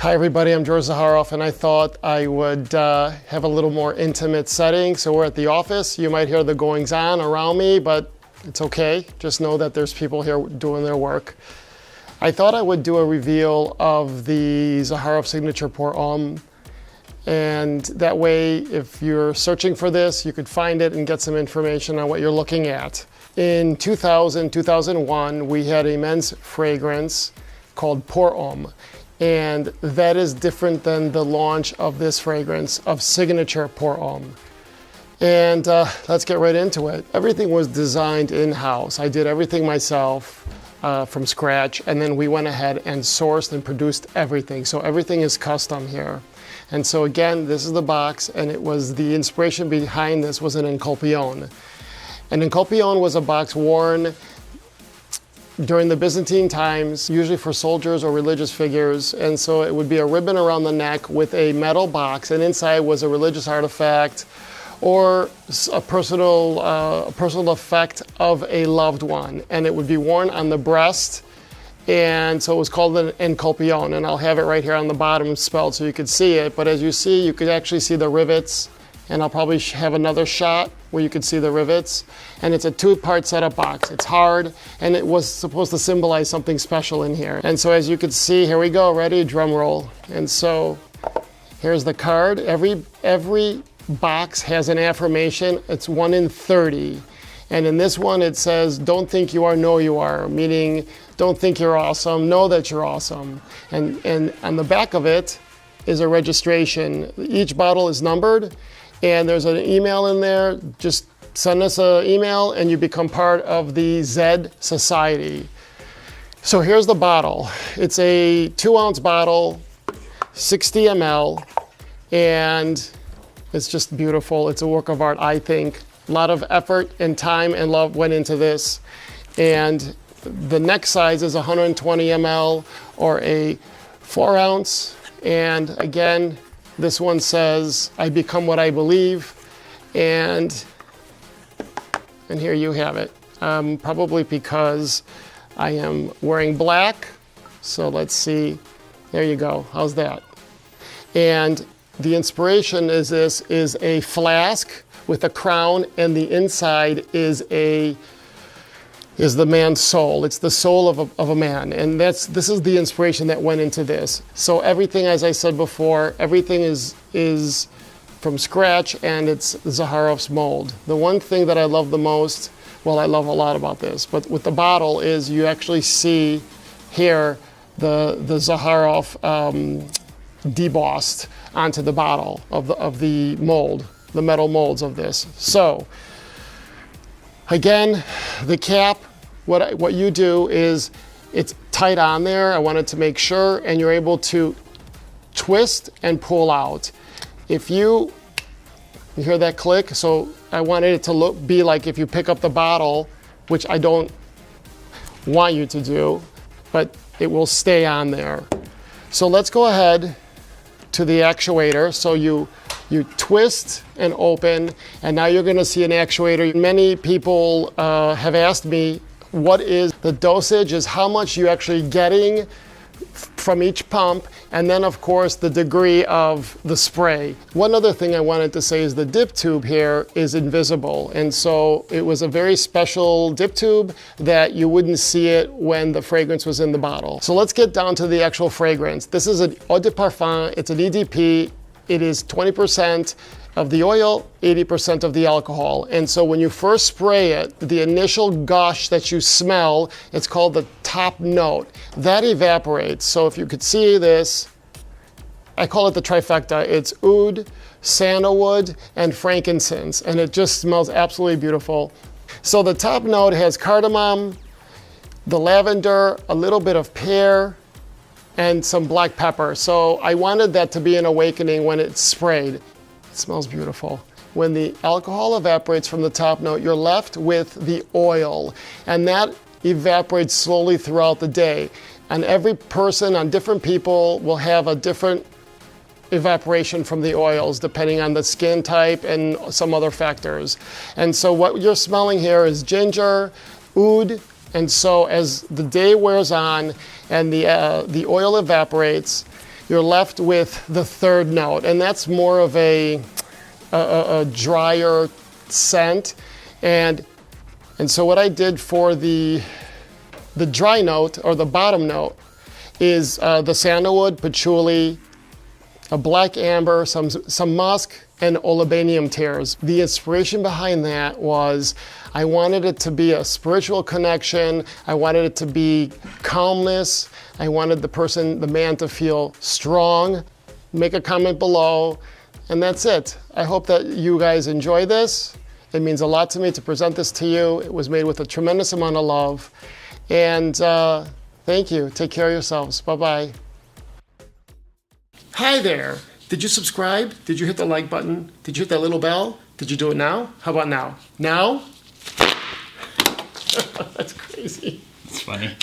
Hi everybody, I'm George Zaharoff, and I thought I would have a little more intimate setting. So we're at the office. You might hear the goings on around me, but it's okay. Just know that there's people here doing their work. I thought I would do a reveal of the Zaharoff SIGNATURE Pour Homme. And that way, if you're searching for this, you could find it and get some information on what you're looking at. In 2001, we had a men's fragrance called Pour Homme. And that is different than the launch of this fragrance of Signature Pour Homme. And let's get right into it. Everything was designed in-house. I did everything myself from scratch, and then we went ahead and sourced and produced everything. So everything is custom here. And so again, this is the box, and it was the inspiration behind this was an encolpion. An encolpion was a box worn during the Byzantine times, usually for soldiers or religious figures. And so it would be a ribbon around the neck with a metal box, and inside was a religious artifact or a personal effect of a loved one. And it would be worn on the breast. And so it was called an encolpion, and I'll have it right here on the bottom spelled so you could see it. But as you see, you could actually see the rivets, and I'll probably have another shot where you could see the rivets. And it's a two-part setup box. It's hard, and it was supposed to symbolize something special in here. And so as you could see, here we go, ready, drum roll. And so here's the card. Every box has an affirmation. It's 1 in 30. And in this one, it says, don't think you are, know you are, meaning don't think you're awesome, know that you're awesome. And on the back of it is a registration. Each bottle is numbered, and there's an email in there. Just send us an email and you become part of the Z Society. So here's the bottle. It's a 2-ounce bottle, 60 ml, and it's just beautiful. It's a work of art, I think. A lot of effort and time and love went into this. And the neck size is 120 ml or a 4-ounce. And again, this one says, I become what I believe. And here you have it. Probably because I am wearing black. So let's see. There you go. How's that? And the inspiration is this is a flask with a crown, and the inside is the man's soul. It's the soul of a man, and this is the inspiration that went into this. So everything, as I said before, everything is from scratch, and it's Zaharoff's mold. The one thing that I love the most, well, I love a lot about this, but with the bottle is you actually see here the Zaharoff debossed onto the bottle of the mold. The metal molds of this. So again, the cap, what you do is it's tight on there. I wanted to make sure, and you're able to twist and pull out. If you hear that click, so I wanted it to be like if you pick up the bottle, which I don't want you to do, but it will stay on there. So let's go ahead to the actuator. So you twist and open, and now you're going to see an actuator. Many people have asked me what is the dosage, is how much you're actually getting from each pump, and then of course the degree of the spray. One other thing I wanted to say is the dip tube here is invisible, and so it was a very special dip tube that you wouldn't see it when the fragrance was in the bottle. So let's get down to the actual fragrance. This is an eau de parfum. It's an EDP. It is 20% of the oil, 80% of the alcohol. And so when you first spray it, the initial gush that you smell, it's called the top note. That evaporates. So if you could see this, I call it the trifecta. It's oud, sandalwood, and frankincense. And it just smells absolutely beautiful. So the top note has cardamom, the lavender, a little bit of pear, and some black pepper. So I wanted that to be an awakening when it's sprayed. It smells beautiful. When the alcohol evaporates from the top note, you're left with the oil, and that evaporates slowly throughout the day. And every person, on different people, will have a different evaporation from the oils depending on the skin type and some other factors. And so what you're smelling here is ginger, oud, And so as the day wears on and the oil evaporates, you're left with the third note, and that's more of a drier scent. And so what I did for the dry note, or the bottom note, is the sandalwood, patchouli, a black amber, some musk, and olivinium tears. The inspiration behind that was I wanted it to be a spiritual connection. I wanted it to be calmness. I wanted the man to feel strong. Make a comment below, and that's it. I hope that you guys enjoy this. It means a lot to me to present this to you. It was made with a tremendous amount of love. And thank you. Take care of yourselves. Bye-bye. Hi there. Did you subscribe? Did you hit the like button? Did you hit that little bell? Did you do it now? How about now? Now? That's crazy. It's funny.